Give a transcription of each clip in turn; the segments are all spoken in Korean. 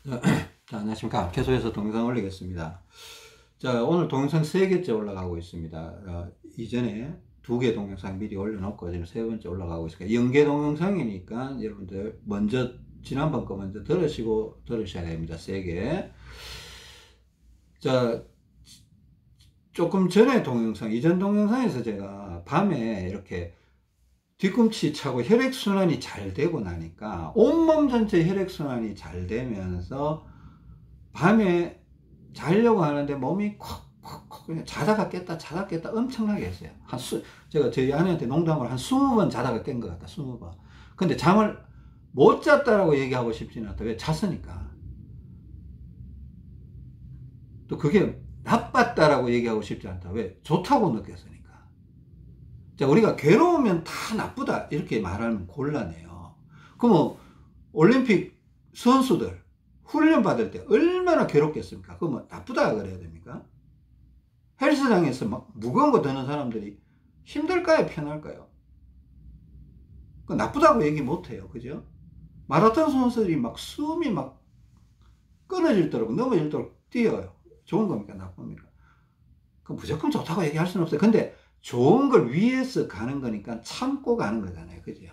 자, 안녕하십니까. 계속해서 동영상 올리겠습니다. 자, 오늘 동영상 3개째 올라가고 있습니다. 이전에 2개 동영상 미리 올려놓고 지금 3번째 올라가고 있으니까 연계 동영상이니까 여러분들 먼저 지난번 거 먼저 들으셔야 됩니다. 3개. 자, 조금 전에 동영상, 이전 동영상에서 제가 밤에 이렇게 뒤꿈치 차고 혈액순환이 잘 되고 나니까 온몸 전체 혈액순환이 잘 되면서 밤에 자려고 하는데 몸이 콕콕콕 그냥 자다가 깼다 엄청나게 했어요. 제가 저희 아내한테 농담을 한 20번 자다가 깬 것 같다. 20번. 근데 잠을 못 잤다라고 얘기하고 싶지는 않다. 왜? 잤으니까. 또 그게 나빴다라고 얘기하고 싶지 않다. 왜? 좋다고 느꼈으니까. 자, 우리가 괴로우면 다 나쁘다 이렇게 말하면 곤란해요. 그럼 올림픽 선수들 훈련 받을 때 얼마나 괴롭겠습니까? 그러면 나쁘다 그래야 됩니까? 헬스장에서 막 무거운 거 드는 사람들이 힘들까요? 편할까요? 그 나쁘다고 얘기 못해요. 그죠? 마라톤 선수들이 막 숨이 막 끊어질도록 넘어질도록 뛰어요. 좋은 겁니까? 나쁩니까? 그 무조건 좋다고 얘기할 수는 없어요. 근데 좋은 걸 위해서 가는 거니까 참고 가는 거잖아요. 그죠?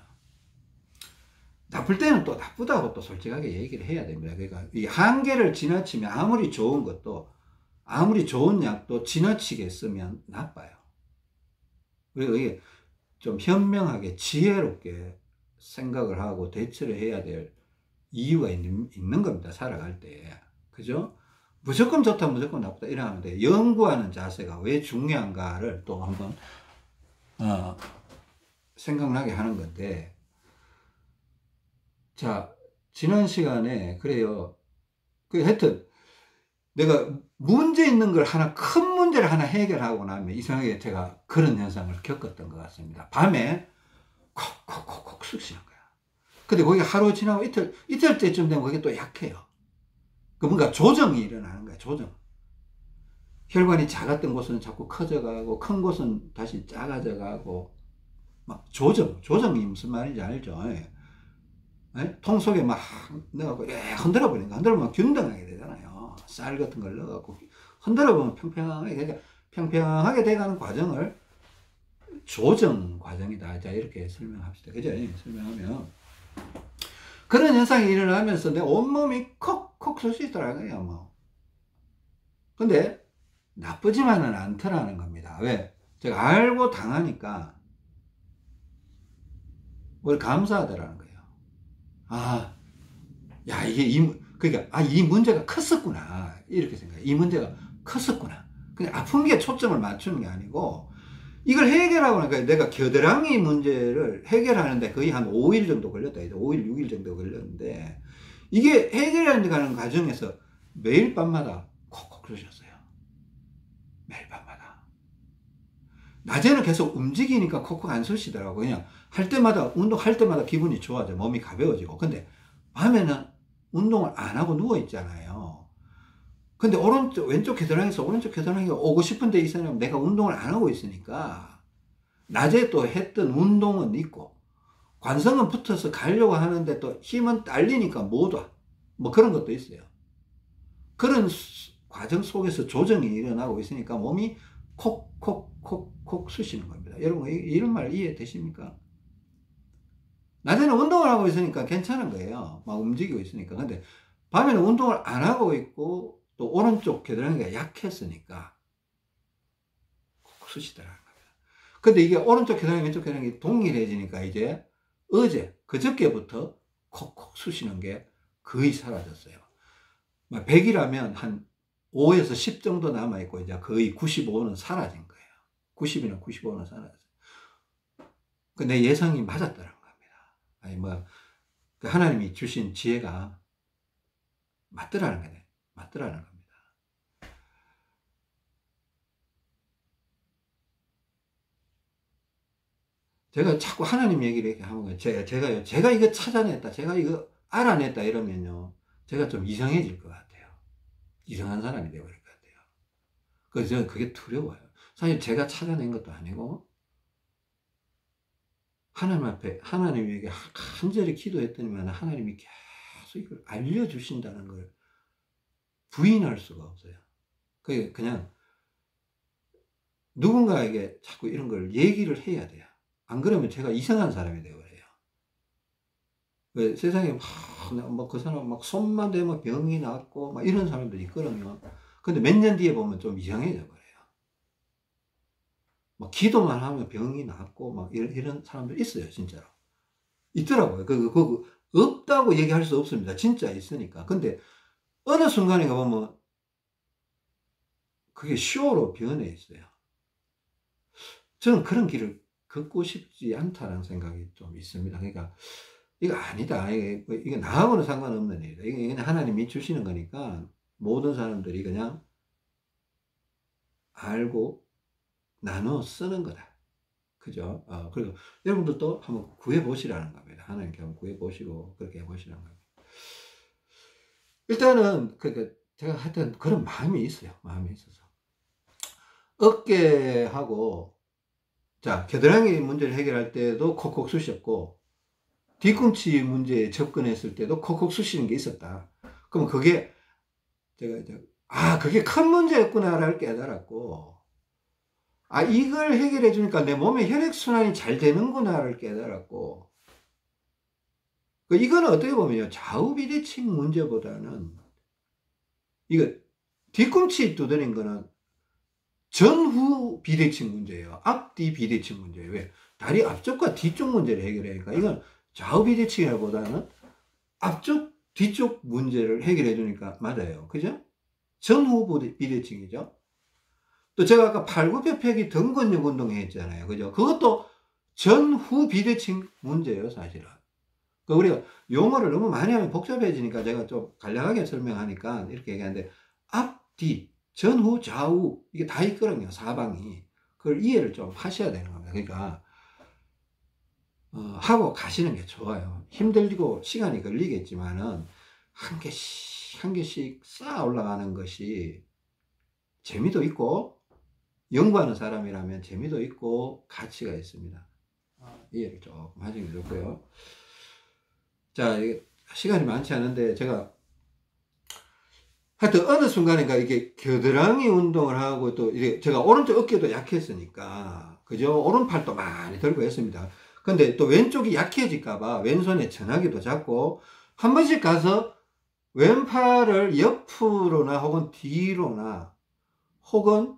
나쁠 때는 또 나쁘다고 또 솔직하게 얘기를 해야 됩니다. 그러니까 이 한계를 지나치면 아무리 좋은 것도, 아무리 좋은 약도 지나치게 쓰면 나빠요. 그리고 이게 좀 현명하게 지혜롭게 생각을 하고 대처를 해야 될 이유가 있는 겁니다. 살아갈 때. 그죠? 무조건 좋다, 무조건 나쁘다 이러면 돼. 연구하는 자세가 왜 중요한가를 또 한번 생각나게 하는 건데, 자, 지난 시간에 그래요. 하여튼 내가 문제 있는 걸 큰 문제를 하나 해결하고 나면 이상하게 제가 그런 현상을 겪었던 것 같습니다. 밤에 콕콕콕콕 쑥 쉬는 거야. 근데 거기 하루 지나고 이틀째쯤 되면 그게 또 약해요. 그 뭔가 조정이 일어나는 거야. 조정. 혈관이 작았던 곳은 자꾸 커져가고 큰 곳은 다시 작아져가고 막 조정이 무슨 말인지 알죠? 예? 통 속에 막 넣어갖고 흔들어 버리는 거. 흔들어 보면 균등하게 되잖아요. 쌀 같은 걸 넣어갖고 흔들어 보면 평평하게 돼가는 과정을 조정 과정이다. 자, 이렇게 설명합시다. 그죠? 설명하면 그런 현상이 일어나면서 내 온몸이 콕콕 쏠 수 있더라고요. 뭐. 근데 나쁘지만은 않더라는 겁니다. 왜? 제가 알고 당하니까 뭘 감사하더라는 거예요. 아, 야, 그러니까, 이 문제가 컸었구나. 이렇게 생각해요. 이 문제가 컸었구나. 그냥 아픈 게 초점을 맞추는 게 아니고, 이걸 해결하고 나니까 내가 겨드랑이 문제를 해결하는데 거의 한 5일 정도 걸렸다. 5일, 6일 정도 걸렸는데, 이게 해결하는 과정에서 매일 밤마다 콕콕 쑤셨어요. 매일 밤마다. 낮에는 계속 움직이니까 콕콕 안 쑤시더라고요. 그냥 운동할 때마다 기분이 좋아져. 몸이 가벼워지고. 근데 밤에는 운동을 안 하고 누워있잖아요. 근데 왼쪽 겨드랑이에서 오른쪽 겨드랑이가 오고 싶은데 이 사람은 내가 운동을 안 하고 있으니까 낮에 또 했던 운동은 있고 관성은 붙어서 가려고 하는데 또 힘은 딸리니까 못 와. 뭐 그런 것도 있어요. 그런 과정 속에서 조정이 일어나고 있으니까 몸이 콕콕콕콕 쑤시는 겁니다. 여러분 이런 말 이해되십니까? 낮에는 운동을 하고 있으니까 괜찮은 거예요. 막 움직이고 있으니까. 근데 밤에는 운동을 안 하고 있고 또 오른쪽 겨드랑이가 약했으니까 콕 쑤시더라는 겁니다. 근데 이게 오른쪽 겨드랑이 왼쪽 겨드랑이 동일해지니까 이제 그저께부터 콕콕 쑤시는 게 거의 사라졌어요. 100이라면 한 5에서 10 정도 남아있고 이제 거의 95는 사라진 거예요. 90이나 95는 사라졌어요. 내 예상이 맞았더라는 겁니다. 아니 하나님이 주신 지혜가 맞더라는 거예요. 맞더라는 겁니다. 제가 자꾸 하나님 얘기를 이렇게 하면 제가 이거 찾아냈다, 제가 이거 알아냈다 이러면요, 제가 좀 이상해질 것 같아요. 이상한 사람이 되어버릴 것 같아요. 그래서 저는 그게 두려워요. 사실 제가 찾아낸 것도 아니고 하나님 앞에 하나님에게 간절히 기도했더니만 하나님이 계속 이걸 알려주신다는 걸 부인할 수가 없어요. 그냥 누군가에게 자꾸 이런 걸 얘기를 해야 돼요. 안 그러면 제가 이상한 사람이 되어버려요. 왜 세상에 막 그 사람 막 손만 대면 병이 낫고 막 이런 사람들이 있거든요. 근데 몇 년 뒤에 보면 좀 이상해져 버려요. 막 기도만 하면 병이 낫고 막 이런 사람들 있어요, 진짜로. 있더라고요. 없다고 얘기할 수 없습니다. 진짜 있으니까. 근데 어느 순간에 가보면 그게 쇼로 변해 있어요. 저는 그런 길을 걷고 싶지 않다는 생각이 좀 있습니다. 그러니까 이거 아니다. 이게 나하고는 상관없는 일이다. 이게 그냥 하나님이 주시는 거니까 모든 사람들이 그냥 알고 나눠 쓰는 거다. 그죠? 그리고 여러분들도 한번 구해보시라는 겁니다. 하나님께 한번 구해보시고 그렇게 해보시라는 겁니다. 일단은 제가 하여튼 그런 마음이 있어요. 마음이 있어서 어깨하고 자 겨드랑이 문제를 해결할 때도 콕콕 쑤셨고 뒤꿈치 문제에 접근했을 때도 콕콕 쑤시는 게 있었다. 그럼 그게 제가 이제 그게 큰 문제였구나를 깨달았고 이걸 해결해 주니까 내 몸에 혈액순환이 잘 되는구나를 깨달았고 이거는 어떻게 보면요 좌우 비대칭 문제보다는 이거 뒤꿈치 두드린 거는 전후 비대칭 문제예요. 앞뒤 비대칭 문제예요. 왜? 다리 앞쪽과 뒤쪽 문제를 해결하니까 이건 좌우 비대칭이라보다는 앞쪽 뒤쪽 문제를 해결해 주니까 맞아요. 그죠? 전후 비대칭이죠. 또 제가 아까 팔굽혀펴기 등근육 운동 했잖아요. 그죠? 그것도 전후 비대칭 문제예요, 사실은. 우리가 용어를 너무 많이 하면 복잡해지니까 제가 좀 간략하게 설명하니까 이렇게 얘기하는데 앞, 뒤, 전후, 좌우 이게 다 있거든요. 사방이. 그걸 이해를 좀 하셔야 되는 겁니다. 그러니까 하고 가시는 게 좋아요. 힘들고 시간이 걸리겠지만은 한 개씩 쌓아 올라가는 것이 재미도 있고 연구하는 사람이라면 재미도 있고 가치가 있습니다. 이해를 조금 하시는 게 좋고요. 자, 시간이 많지 않은데 제가 하여튼 어느 순간인가 이게 겨드랑이 운동을 하고 또 이게 제가 오른쪽 어깨도 약했으니까 그죠? 오른팔도 많이 들고 했습니다. 근데 또 왼쪽이 약해질까봐 왼손에 전화기도 잡고 한 번씩 가서 왼팔을 옆으로나 혹은 뒤로나 혹은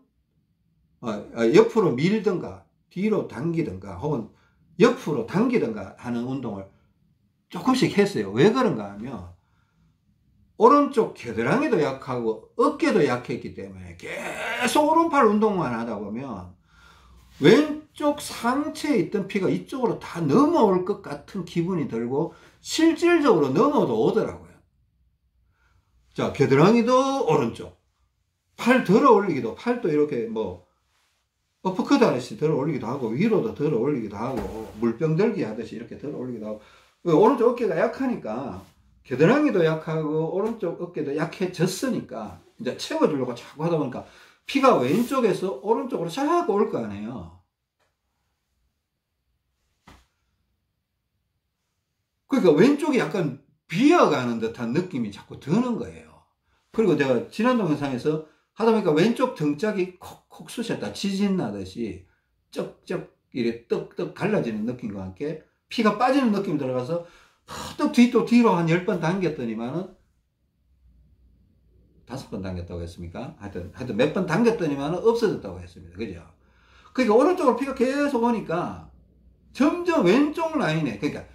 옆으로 밀든가 뒤로 당기든가 혹은 옆으로 당기든가 하는 운동을 조금씩 했어요. 왜 그런가 하면 오른쪽 겨드랑이도 약하고 어깨도 약했기 때문에 계속 오른팔 운동만 하다 보면 왼쪽 상체에 있던 피가 이쪽으로 다 넘어올 것 같은 기분이 들고 실질적으로 넘어도 오더라고요. 자, 겨드랑이도 오른쪽, 팔 들어 올리기도, 팔도 이렇게 어퍼컷 하듯이 들어 올리기도 하고 위로도 들어 올리기도 하고 물병 들기 하듯이 이렇게 들어 올리기도 하고 오른쪽 어깨가 약하니까 겨드랑이도 약하고 오른쪽 어깨도 약해졌으니까 이제 채워주려고 자꾸 하다 보니까 피가 왼쪽에서 오른쪽으로 자꾸 올 거 아니에요. 그러니까 왼쪽이 약간 비어가는 듯한 느낌이 자꾸 드는 거예요. 그리고 제가 지난 동영상에서 하다 보니까 왼쪽 등짝이 콕콕 쑤셨다. 지진 나듯이 쩍쩍 이렇게 떡떡 갈라지는 느낌과 함께 피가 빠지는 느낌이 들어가서 또 뒤로 한 10번 당겼더니만은 5번 당겼다고 했습니까? 하여튼 몇 번 당겼더니만은 없어졌다고 했습니다. 그죠? 그러니까 오른쪽으로 피가 계속 오니까 점점 왼쪽 라인에, 그러니까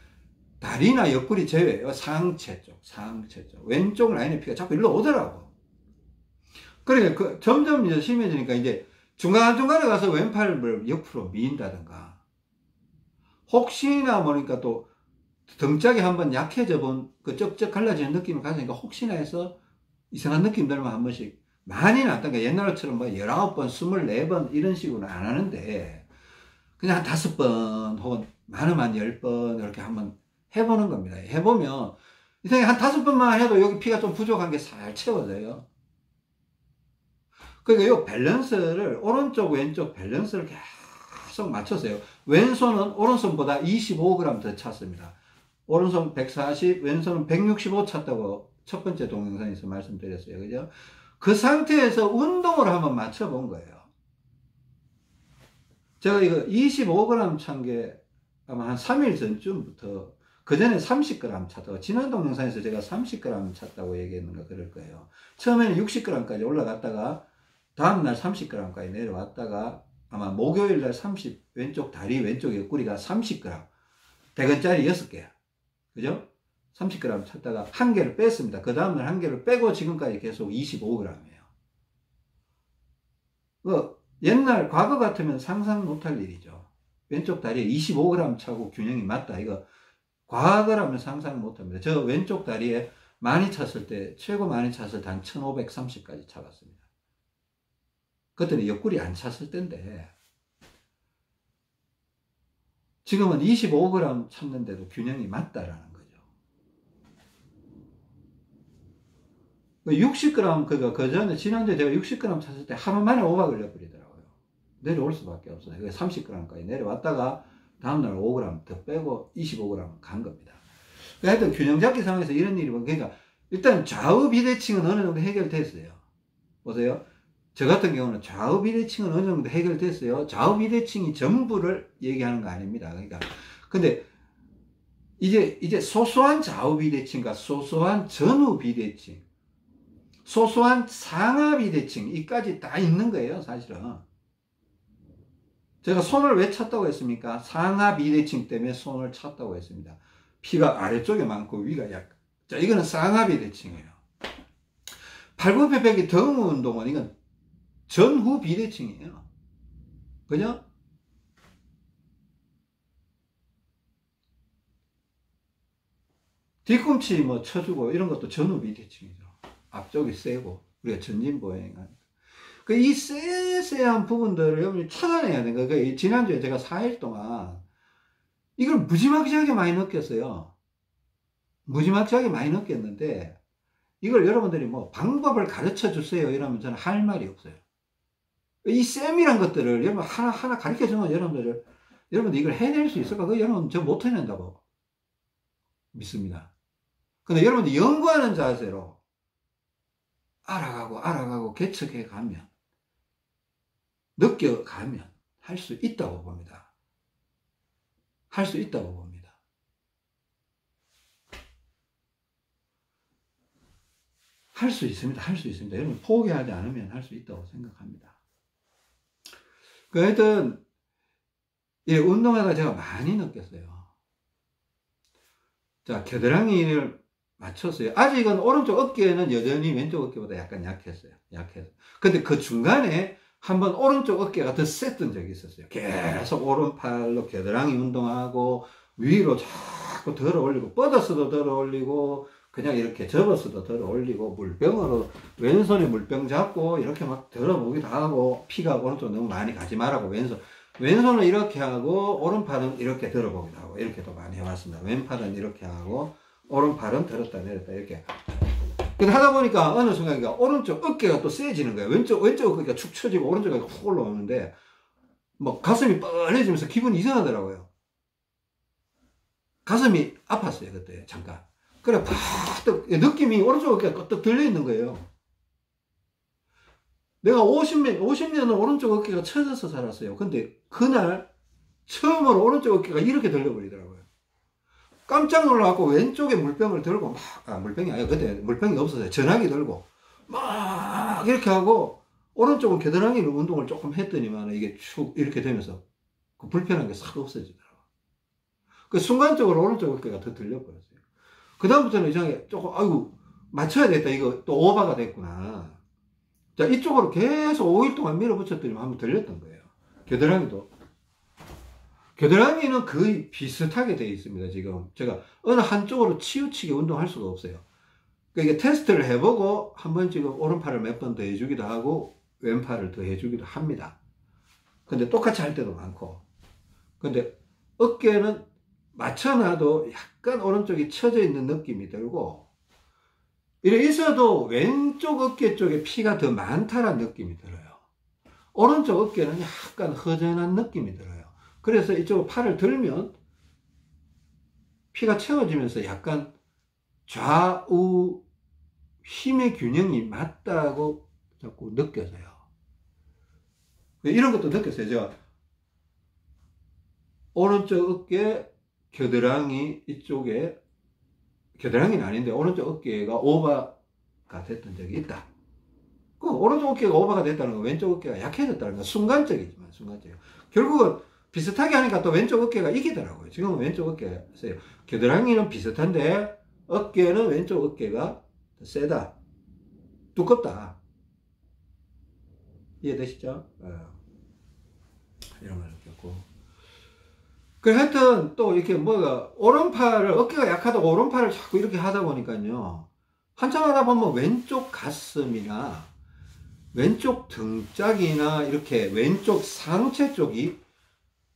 다리나 옆구리 제외, 상체 쪽 왼쪽 라인에 피가 자꾸 일로 오더라고. 그러니까 점점 이제 심해지니까 이제 중간중간에 가서 왼팔을 옆으로 미인다든가 혹시나 모르니까 또 등짝이 한번 약해져 본 그 쩍쩍 갈라지는 느낌을 가지니까 혹시나 해서 이상한 느낌 들면 한 번씩 많이는 안 그러니까 옛날처럼 19번, 24번 이런 식으로는 안 하는데 그냥 한 5번 혹은 많으면 10번 이렇게 한번 해보는 겁니다. 해보면 이상하게 한 5번만 해도 여기 피가 좀 부족한 게 잘 채워져요. 그러니까 이 밸런스를 오른쪽 왼쪽 밸런스를 계속 맞췄어요. 왼손은 오른손보다 25g 더 찼습니다. 오른손 140, 왼손은 165 찼다고 첫 번째 동영상에서 말씀드렸어요. 그죠? 그 상태에서 운동을 한번 맞춰본 거예요. 제가 이거 25g 찬 게 아마 한 3일 전쯤부터, 그 전에 30g 찼다고, 지난 동영상에서 제가 30g 찼다고 얘기했는가 그럴 거예요. 처음에는 60g까지 올라갔다가, 다음날 30g까지 내려왔다가, 아마 목요일날 왼쪽 다리 왼쪽 옆구리가 30g, 100원짜리 6개야. 그죠? 30g 찼다가 한 개를 뺐습니다. 그 다음날 한 개를 빼고 지금까지 계속 25g이에요. 옛날 과거 같으면 상상 못할 일이죠. 왼쪽 다리에 25g 차고 균형이 맞다. 이거 과거라면 상상 못합니다. 저 왼쪽 다리에 많이 찼을 때, 최고 많이 찼을 때 한 1530까지 차봤습니다. 그때는 옆구리 안 찼을 때인데, 지금은 25g 찼는데도 균형이 맞다라는 거죠. 60g, 그 전에, 지난주에 제가 60g 찼을 때 하루 만에 오바 걸려버리더라고요. 내려올 수밖에 없어요. 30g까지 내려왔다가 다음날 5g 더 빼고 25g 간 겁니다. 하여튼 균형 잡기 상황에서 이런 일이, 그러니까 일단 좌우 비대칭은 어느 정도 해결됐어요. 보세요. 저 같은 경우는 좌우 비대칭은 어느 정도 해결됐어요. 좌우 비대칭이 전부를 얘기하는 거 아닙니다. 그러니까 근데 이제 소소한 좌우 비대칭과 소소한 전후 비대칭, 소소한 상하 비대칭, 이까지 다 있는 거예요, 사실은. 제가 손을 왜 찼다고 했습니까? 상하 비대칭 때문에 손을 찼다고 했습니다. 피가 아래쪽에 많고 위가 약간. 자, 이거는 상하 비대칭이에요. 팔굽혀펴기 등후 운동은 이건 전후 비대칭이에요. 그죠? 뒤꿈치 뭐 쳐주고 이런 것도 전후 비대칭이죠. 앞쪽이 세고 우리가 전진보행하니까. 이 세세한 부분들을 여러분이 찾아내야 되는 거예요. 지난주에 제가 4일 동안 이걸 무지막지하게 많이 느꼈어요. 무지막지하게 많이 느꼈는데, 이걸 여러분들이 뭐 방법을 가르쳐 주세요 이러면 저는 할 말이 없어요. 이 쌤이란 것들을 여러분 하나하나 가르쳐 주면 여러분들 이걸 해낼 수 있을까? 그거 여러분 저 못 해낸다고 믿습니다. 근데 여러분들 연구하는 자세로 알아가고 개척해 가면, 느껴가면 할 수 있다고 봅니다. 할 수 있다고 봅니다. 할 수 있습니다. 할 수 있습니다. 여러분 포기하지 않으면 할 수 있다고 생각합니다. 하여튼 운동하다가 제가 많이 느꼈어요. 자, 겨드랑이를 맞췄어요. 아직은 오른쪽 어깨는 여전히 왼쪽 어깨보다 약간 약했어요. 근데 그 중간에 한번 오른쪽 어깨가 더 셌던 적이 있었어요. 계속 오른팔로 겨드랑이 운동하고 위로 자꾸 들어 올리고, 뻗어서도 들어 올리고, 그냥 이렇게 접어서도 들어 올리고, 물병으로 왼손에 물병 잡고 이렇게 막 들어보기도 하고, 피가 오른쪽 너무 많이 가지 말라고 왼손을 이렇게 하고 오른팔은 이렇게 들어보기도 하고, 이렇게도 많이 해왔습니다. 왼팔은 이렇게 하고 오른팔은 들었다 내렸다 이렇게. 근데 하다 보니까 어느 순간 오른쪽 어깨가 또 세지는 거예요. 왼쪽 어깨가 축 처지고 오른쪽 어깨가 훅 올라오는데, 뭐 가슴이 뻔해지면서 기분이 이상하더라고요. 가슴이 아팠어요, 그때 잠깐. 그래 팍 느낌이 오른쪽 어깨가 껐떡 들려 있는 거예요. 내가 50년은 오른쪽 어깨가 처져서 살았어요. 근데 그날 처음으로 오른쪽 어깨가 이렇게 들려버리더라고요. 깜짝 놀라갖고 왼쪽에 물병을 들고 물병이 아니라 그때 물병이 없었어요. 전화기 들고 막 이렇게 하고, 오른쪽은 겨드랑이 운동을 조금 했더니만 이게 축 이렇게 되면서 그 불편한 게 싹 없어지더라고요. 그 순간적으로 오른쪽 어깨가 더 들려버렸어요. 그 다음부터는 이상하게 조금 아이고 맞춰야 되겠다, 이거 또 오버가 됐구나. 자, 이쪽으로 계속 5일 동안 밀어붙였더니 한번 들렸던 거예요. 겨드랑이는 거의 비슷하게 되어 있습니다. 지금 제가 어느 한쪽으로 치우치게 운동할 수가 없어요. 그러니까 테스트를 해보고 한번 지금 오른팔을 몇 번 더 해주기도 하고 왼팔을 더 해주기도 합니다. 근데 똑같이 할 때도 많고. 근데 어깨는 맞춰놔도 약간 오른쪽이 처져 있는 느낌이 들고, 이래 있어도 왼쪽 어깨 쪽에 피가 더 많다는 느낌이 들어요. 오른쪽 어깨는 약간 허전한 느낌이 들어요. 그래서 이쪽 팔을 들면 피가 채워지면서 약간 좌우 힘의 균형이 맞다고 자꾸 느껴져요. 이런 것도 느꼈어요. 제가 오른쪽 어깨 겨드랑이 이쪽에, 겨드랑이는 아닌데 오른쪽 어깨가 오버가 됐던 적이 있다. 그 오른쪽 어깨가 오버가 됐다는 건 왼쪽 어깨가 약해졌다는 건 순간적이지만, 순간적이에요. 결국은 비슷하게 하니까 또 왼쪽 어깨가 이기더라고요. 지금은 왼쪽 어깨가 세요. 겨드랑이는 비슷한데 어깨는 왼쪽 어깨가 세다, 두껍다. 이해되시죠? 이런 걸 느꼈고. 그 하여튼 또 이렇게 뭐가 오른팔을, 어깨가 약하다고 오른팔을 자꾸 이렇게 하다 보니까요, 한참 하다 보면 왼쪽 가슴이나 왼쪽 등짝이나 이렇게 왼쪽 상체 쪽이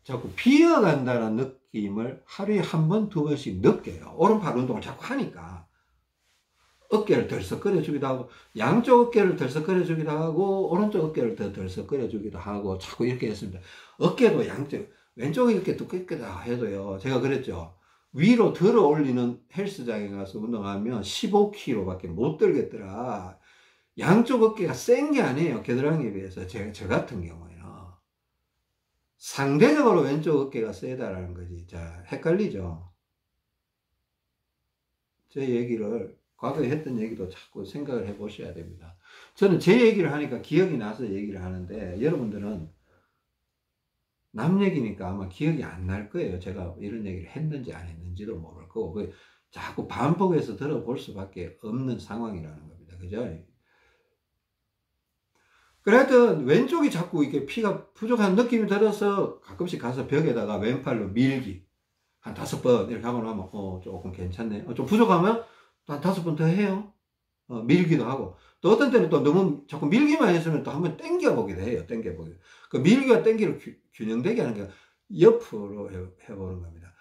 자꾸 비어간다는 느낌을 하루에 한 번, 두 번씩 느껴요. 오른팔 운동을 자꾸 하니까. 어깨를 덜썩거려 주기도 하고, 양쪽 어깨를 덜썩거려 주기도 하고, 오른쪽 어깨를 더 덜썩거려 주기도 하고, 자꾸 이렇게 했습니다. 어깨도 양쪽, 왼쪽이 이렇게 두껍게 다 해도요, 제가 그랬죠. 위로 들어 올리는 헬스장에 가서 운동하면 15kg 밖에 못 들겠더라. 양쪽 어깨가 센 게 아니에요. 겨드랑이에 비해서. 저 같은 경우에는. 상대적으로 왼쪽 어깨가 세다라는 거지. 자, 헷갈리죠? 제 얘기를, 과거에 했던 얘기도 자꾸 생각을 해 보셔야 됩니다. 저는 제 얘기를 하니까 기억이 나서 얘기를 하는데, 여러분들은 남 얘기니까 아마 기억이 안 날 거예요. 제가 이런 얘기를 했는지 안 했는지도 모를 거고, 자꾸 반복해서 들어볼 수밖에 없는 상황이라는 겁니다. 그죠? 그래, 하여튼, 왼쪽이 자꾸 이렇게 피가 부족한 느낌이 들어서 가끔씩 가서 벽에다가 왼팔로 밀기. 한 5번 이렇게 하고 나면, 조금 괜찮네. 좀 부족하면 또 한 5번 더 해요. 밀기도 하고. 또 어떤 때는 또 너무 자꾸 밀기만 했으면 또 한번 당겨보기도 해요. 당겨보기도. 그 밀기와 당기를 균형되게 하는 게 옆으로 해보는 겁니다.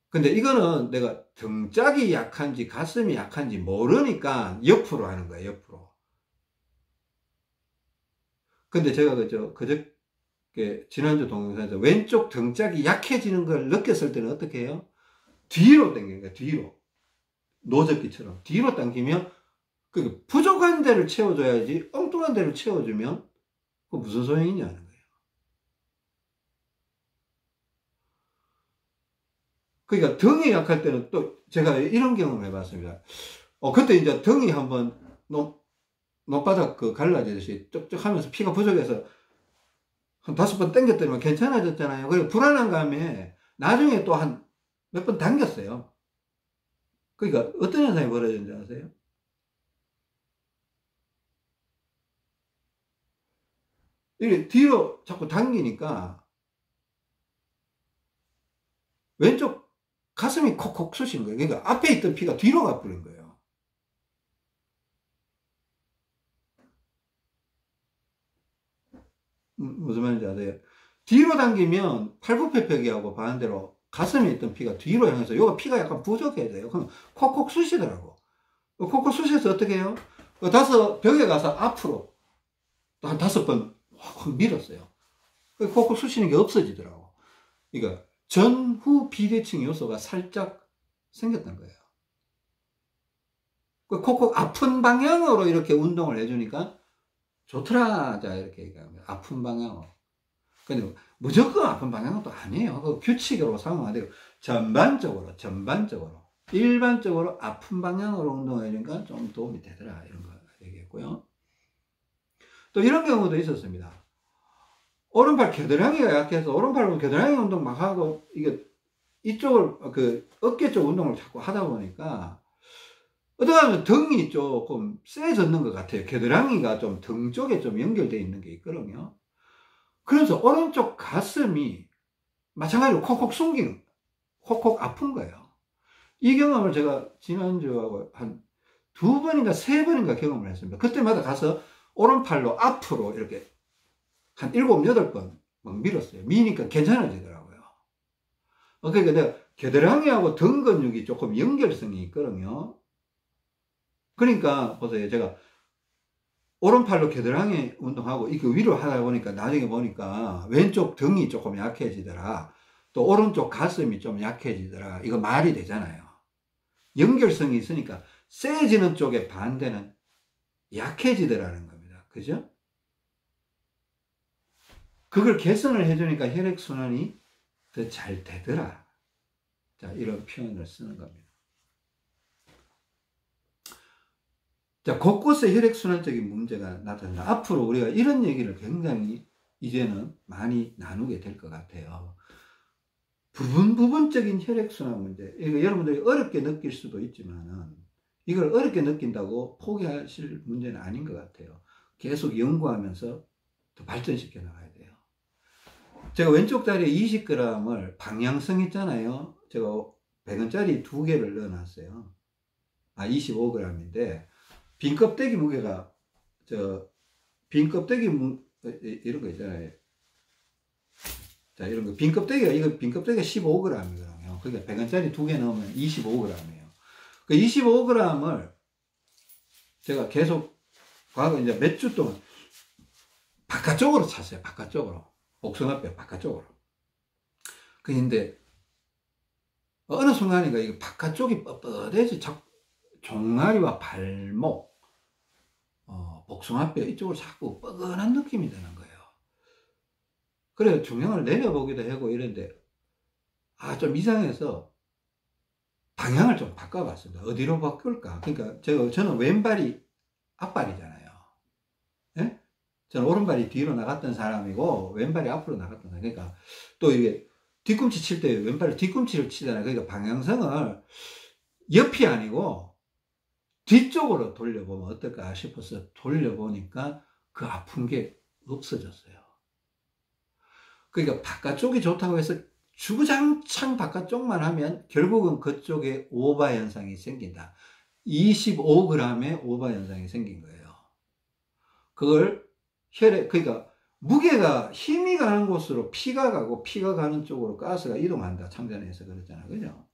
근데 이거는 내가 등짝이 약한지 가슴이 약한지 모르니까 옆으로 하는 거예요. 옆으로. 근데 제가 그저께 지난주 동영상에서 왼쪽 등짝이 약해지는 걸 느꼈을 때는 어떻게 해요? 뒤로 당기는 거예요. 뒤로. 노젓기처럼. 뒤로 당기면 그 부족한 데를 채워줘야지 엉뚱한 데를 채워주면 그 무슨 소용이 있냐는 거예요. 그러니까 등이 약할 때는 또 제가 이런 경험을 해봤습니다. 그때 이제 등이 한번 노바닥 갈라지듯이 쪽쪽 하면서 피가 부족해서 한 5번 당겼더니만 괜찮아졌잖아요. 그리고 불안한 감에 나중에 또 한 몇 번 당겼어요. 그러니까 어떤 현상이 벌어졌는지 아세요? 이게 뒤로 자꾸 당기니까 왼쪽 가슴이 콕콕 쑤시는 거예요. 그러니까 앞에 있던 피가 뒤로 가버린 거예요. 무슨 말인지 아세요? 뒤로 당기면 팔굽혀펴기하고 반대로 가슴에 있던 피가 뒤로 향해서 요가 피가 약간 부족해져요. 그럼 콕콕 쑤시더라고. 콕콕 쑤셔서 어떻게 해요? 벽에 가서 앞으로 또 한 5번 확 밀었어요. 콕콕 쑤시는 게 없어지더라고. 그러니까 전후 비대칭 요소가 살짝 생겼던 거예요. 콕콕 아픈 방향으로 이렇게 운동을 해주니까 좋더라. 자, 이렇게 얘기하면 아픈 방향으로. 근데 무조건 아픈 방향은 또 아니에요. 그 규칙으로 사용하면 안 되고 전반적으로 일반적으로 아픈 방향으로 운동해주니까 좀 도움이 되더라. 이런 거 얘기했고요. 또 이런 경우도 있었습니다. 오른팔 겨드랑이가 약해서 오른팔로 겨드랑이 운동 막 하고 이쪽을 어깨 쪽 운동을 자꾸 하다 보니까 어떻게 하면 등이 조금 세졌는 것 같아요. 겨드랑이가 좀 등 쪽에 좀 연결되어 있는 게 있거든요. 그래서 오른쪽 가슴이 마찬가지로 콕콕 숨기는, 콕콕 아픈 거예요. 이 경험을 제가 지난주하고 한 2번인가 3번인가 경험을 했습니다. 그때마다 가서 오른팔로 앞으로 이렇게 한 7, 8번 막 밀었어요. 미니까 괜찮아지더라고요. 그러니까 내가 겨드랑이하고 등 근육이 조금 연결성이 있거든요. 그러니까 보세요. 제가 오른팔로 겨드랑이 운동하고 이렇게 위로 하다 보니까 나중에 보니까 왼쪽 등이 조금 약해지더라. 또 오른쪽 가슴이 좀 약해지더라. 이거 말이 되잖아요. 연결성이 있으니까 세지는 쪽의 반대는 약해지더라는 겁니다. 그죠? 그걸 개선을 해주니까 혈액순환이 더 잘 되더라. 자, 이런 표현을 쓰는 겁니다. 자, 곳곳에 혈액순환적인 문제가 나타난다. 앞으로 우리가 이런 얘기를 굉장히 이제는 많이 나누게 될 것 같아요. 부분적인 혈액순환 문제. 이거 여러분들이 어렵게 느낄 수도 있지만은 이걸 어렵게 느낀다고 포기하실 문제는 아닌 것 같아요. 계속 연구하면서 더 발전시켜 나가야 돼요. 제가 왼쪽 다리에 20g을 방향성 있잖아요. 제가 100원짜리 2개를 넣어놨어요. 25g인데 빈 껍데기 무게가 빈 껍데기 이런 거 있잖아요. 자, 이런 거 빈 껍데기가 이거 빈 껍데기가 15g이거든요. 그러니까 100원짜리 2개 넣으면 25g이에요. 그 25g을 제가 계속 과거 이제 몇 주 동안 바깥쪽으로 찼어요. 바깥쪽으로. 복숭아뼈 바깥쪽으로. 근데 어느 순간인가 이거 바깥쪽이 뻣뻣해지 종아리와 발목, 복숭아뼈 이쪽으로 자꾸 뻐근한 느낌이 드는 거예요. 그래 중량을 내려보기도 하고 이랬는데 좀 이상해서 방향을 좀 바꿔봤습니다. 어디로 바꿀까? 그러니까 저는 왼발이 앞발이잖아요. 예? 저는 오른발이 뒤로 나갔던 사람이고 왼발이 앞으로 나갔던 사람. 그러니까 또 이게 뒤꿈치 칠 때 왼발을 뒤꿈치를 치잖아요. 그러니까 방향성을 옆이 아니고 뒤쪽으로 돌려보면 어떨까 싶어서 돌려보니까 그 아픈 게 없어졌어요. 그러니까 바깥쪽이 좋다고 해서 주구장창 바깥쪽만 하면 결국은 그쪽에 오바 현상이 생긴다. 25g의 오바 현상이 생긴 거예요. 그걸 그러니까 무게가 힘이 가는 곳으로 피가 가고 피가 가는 쪽으로 가스가 이동한다. 참전에서 그랬잖아요. 그죠?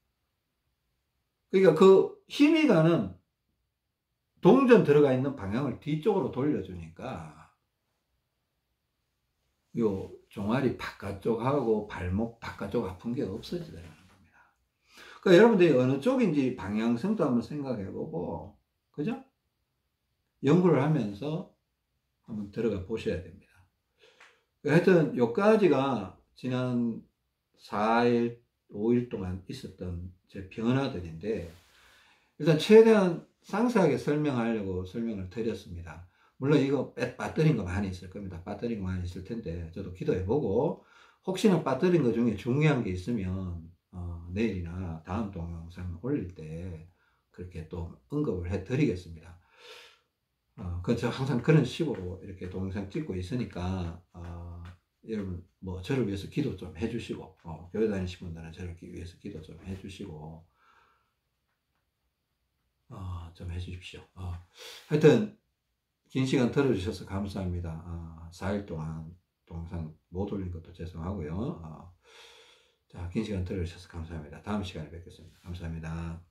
그러니까 그 힘이 가는 동전 들어가 있는 방향을 뒤쪽으로 돌려주니까 요 종아리 바깥쪽하고 발목 바깥쪽 아픈 게 없어지더라는 겁니다. 그러니까 여러분들이 어느 쪽인지 방향성도 한번 생각해보고, 그죠? 연구를 하면서 한번 들어가 보셔야 됩니다. 하여튼 요까지가 지난 4일, 5일 동안 있었던 제 변화들인데 일단 최대한 상세하게 설명하려고 설명을 드렸습니다. 물론 이거 빠뜨린 거 많이 있을 겁니다. 빠뜨린 거 많이 있을 텐데 저도 기도해보고 혹시나 빠뜨린 거 중에 중요한 게 있으면 내일이나 다음 동영상 올릴 때 그렇게 또 언급을 해드리겠습니다. 저 항상 그런 식으로 이렇게 동영상 찍고 있으니까 여러분 뭐 저를 위해서 기도 좀 해주시고 교회 다니시는 분들은 저를 위해서 기도 좀 해주시고 좀 해주십시오. 하여튼 긴 시간 들어주셔서 감사합니다. 4일 동안 동영상 못 올린 것도 죄송하고요. 자, 긴 시간 들어주셔서 감사합니다. 다음 시간에 뵙겠습니다. 감사합니다.